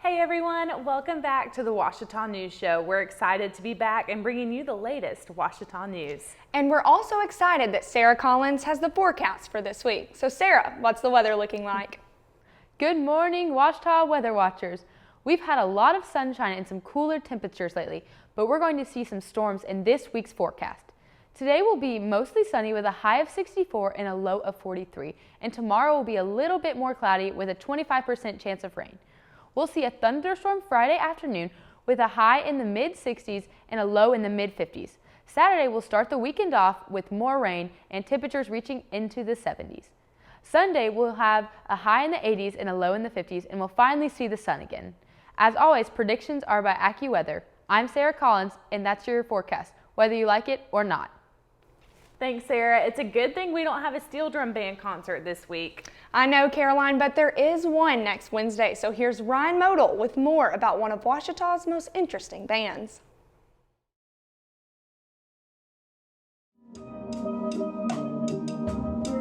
Hey everyone, welcome back to the Ouachita News Show. We're excited to be back and bringing you the latest Ouachita news. And we're also excited that Sarah Collins has the forecast for this week. So Sarah, what's the weather looking like? Good morning, Ouachita weather watchers. We've had a lot of sunshine and some cooler temperatures lately, but we're going to see some storms in this week's forecast. Today will be mostly sunny with a high of 64 and a low of 43, and tomorrow will be a little bit more cloudy with a 25% chance of rain. We'll see a thunderstorm Friday afternoon with a high in the mid-60s and a low in the mid-50s. Saturday will start the weekend off with more rain and temperatures reaching into the 70s. Sunday we'll have a high in the 80s and a low in the 50s, and we'll finally see the sun again. As always, predictions are by AccuWeather. I'm Sarah Collins, and that's your forecast, whether you like it or not. Thanks, Sarah. It's a good thing we don't have a steel drum band concert this week. I know, Caroline, but there is one next Wednesday. So here's Ryan Model with more about one of Ouachita's most interesting bands.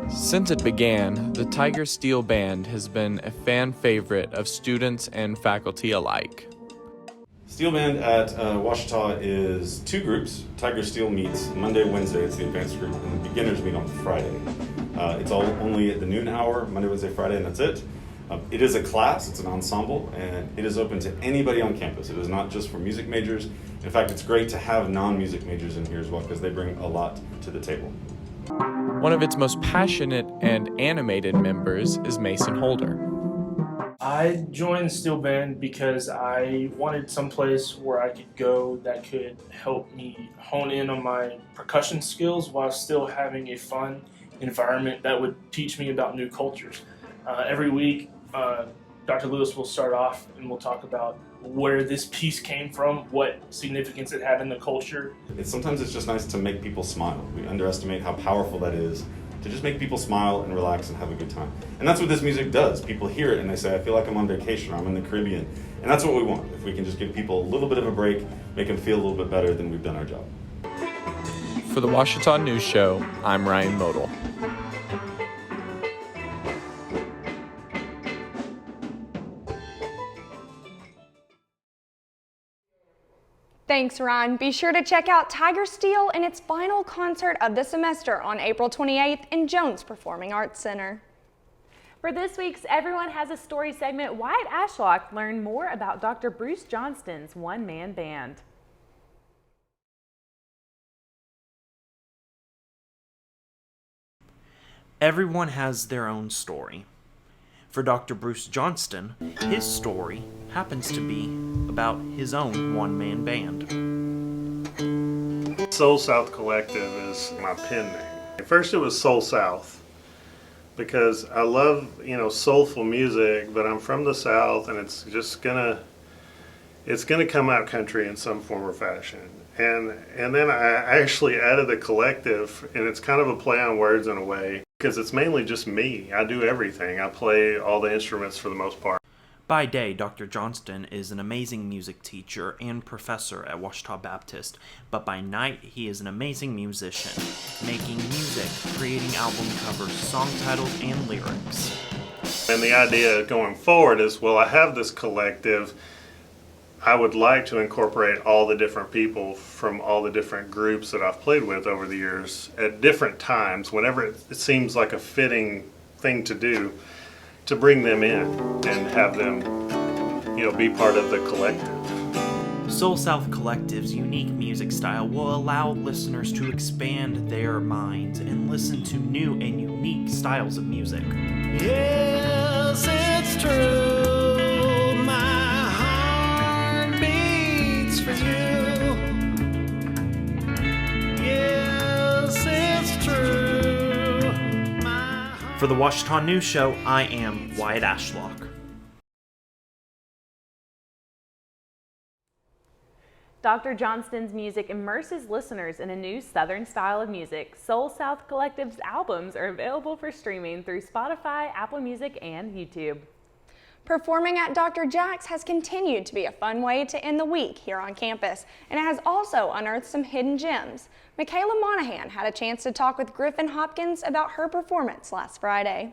Since it began, the Tiger Steel Band has been a fan favorite of students and faculty alike. Steel Band at Ouachita is two groups. Tiger Steel meets Monday, Wednesday, it's the advanced group, and the beginners meet on Friday. It's all only at the noon hour, Monday, Wednesday, Friday, and that's it. It is a class, it's an ensemble, and it is open to anybody on campus. It is not just for music majors. In fact, it's great to have non-music majors in here as well because they bring a lot to the table. One of its most passionate and animated members is Mason Holder. I joined the Steel Band because I wanted someplace where I could go that could help me hone in on my percussion skills while still having a fun environment that would teach me about new cultures. Every week, Dr. Lewis will start off and we'll talk about where this piece came from, what significance it had in the culture. Sometimes it's just nice to make people smile. We underestimate how powerful that is, to just make people smile and relax and have a good time. And that's what this music does. People hear it and they say, I feel like I'm on vacation or I'm in the Caribbean. And that's what we want. If we can just give people a little bit of a break, make them feel a little bit better, then we've done our job. For the Ouachita News Show, I'm Ryan Model. Thanks, Ryan. Be sure to check out Tiger Steel in its final concert of the semester on April 28th in Jones Performing Arts Center. For this week's Everyone Has a Story segment, Wyatt Ashlock learned more about Dr. Bruce Johnston's one-man band. Everyone has their own story. For Dr. Bruce Johnston, his story happens to be about his own one-man band. Soul South Collective is my pen name. At first it was Soul South because I love, soulful music, but I'm from the South and it's gonna come out country in some form or fashion. And then I actually added the collective, and it's kind of a play on words in a way, because it's mainly just me. I do everything. I play all the instruments for the most part. By day, Dr. Johnston is an amazing music teacher and professor at Ouachita Baptist, but by night he is an amazing musician, making music, creating album covers, song titles, and lyrics. And the idea going forward is, I have this collective. I would like to incorporate all the different people from all the different groups that I've played with over the years at different times, whenever it seems like a fitting thing to do, to bring them in and have them, be part of the collective. Soul South Collective's unique music style will allow listeners to expand their minds and listen to new and unique styles of music. Yes, it's true. For you. Yes, it's true. For the Ouachita News Show, I am Wyatt Ashlock. Dr. Johnston's music immerses listeners in a new Southern style of music. Soul South Collective's albums are available for streaming through Spotify, Apple Music, and YouTube. Performing at Dr. Jack's has continued to be a fun way to end the week here on campus, and it has also unearthed some hidden gems. Michaela Monahan had a chance to talk with Griffin Hopkins about her performance last Friday.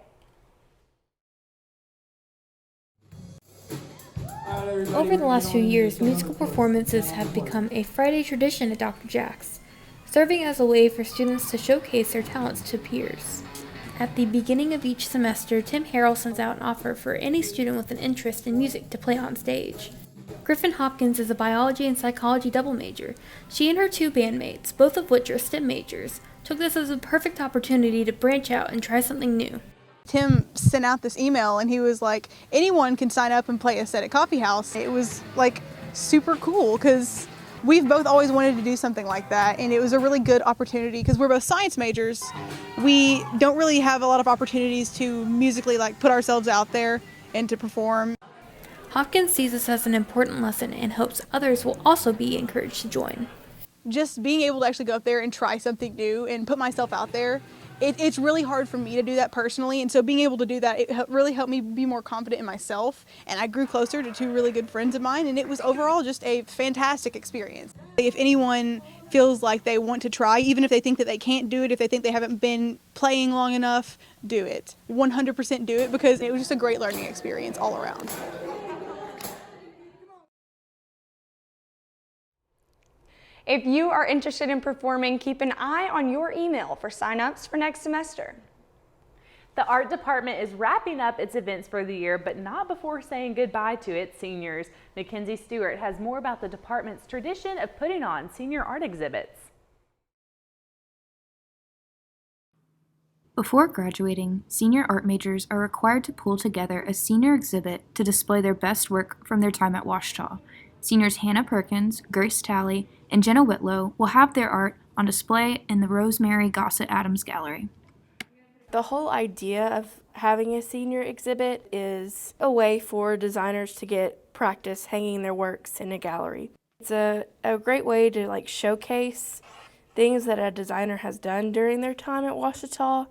Over the last few years, musical performances have become a Friday tradition at Dr. Jack's, serving as a way for students to showcase their talents to peers. At the beginning of each semester, Tim Harrell sends out an offer for any student with an interest in music to play on stage. Griffin Hopkins is a biology and psychology double major. She and her two bandmates, both of which are STEM majors, took this as a perfect opportunity to branch out and try something new. Tim sent out this email and he was like, anyone can sign up and play a set at Coffee House. It was like super cool because we've both always wanted to do something like that, and it was a really good opportunity because we're both science majors. We don't really have a lot of opportunities to musically put ourselves out there and to perform. Hopkins sees this as an important lesson and hopes others will also be encouraged to join. Just being able to actually go up there and try something new and put myself out there, it's really hard for me to do that personally, and so being able to do that, it really helped me be more confident in myself, and I grew closer to two really good friends of mine, and it was overall just a fantastic experience. If anyone feels like they want to try, even if they think that they can't do it, if they think they haven't been playing long enough, do it. 100% do it, because it was just a great learning experience all around. If you are interested in performing, keep an eye on your email for sign-ups for next semester. The art department is wrapping up its events for the year, but not before saying goodbye to its seniors. Mackenzie Stewart has more about the department's tradition of putting on senior art exhibits. Before graduating, senior art majors are required to pull together a senior exhibit to display their best work from their time at Ouachita. Seniors Hannah Perkins, Grace Talley, and Jenna Whitlow will have their art on display in the Rosemary Gossett Adams Gallery. The whole idea of having a senior exhibit is a way for designers to get practice hanging their works in a gallery. It's a great way to showcase things that a designer has done during their time at Ouachita.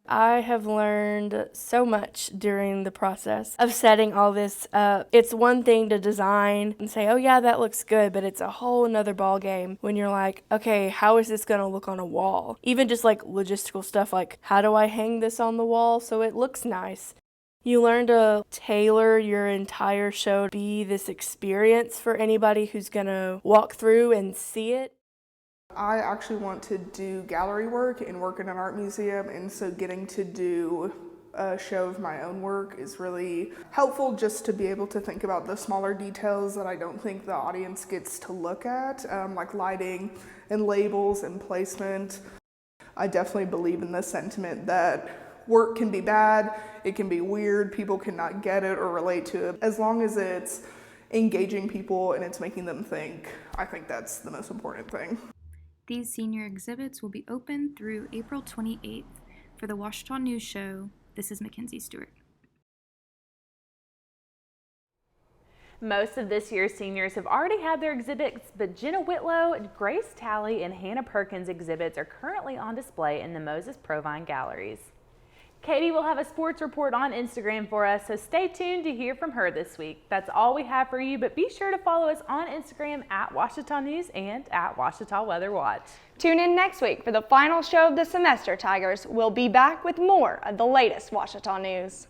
I have learned so much during the process of setting all this up. It's one thing to design and say, oh yeah, that looks good, but it's a whole nother ball game when you're like, okay, how is this going to look on a wall? Even just logistical stuff like, how do I hang this on the wall so it looks nice? You learn to tailor your entire show to be this experience for anybody who's going to walk through and see it. I actually want to do gallery work and work in an art museum, and so getting to do a show of my own work is really helpful just to be able to think about the smaller details that I don't think the audience gets to look at, like lighting and labels and placement. I definitely believe in the sentiment that work can be bad, it can be weird, people cannot get it or relate to it. As long as it's engaging people and it's making them think, I think that's the most important thing. These senior exhibits will be open through April 28th. For the Ouachita News Show, this is Mackenzie Stewart. Most of this year's seniors have already had their exhibits, but Jenna Whitlow, Grace Talley, and Hannah Perkins exhibits are currently on display in the Moses Provine galleries. Katie will have a sports report on Instagram for us, so stay tuned to hear from her this week. That's all we have for you, but be sure to follow us on Instagram at Ouachita News and at Ouachita Weather Watch. Tune in next week for the final show of the semester, Tigers. We'll be back with more of the latest Ouachita news.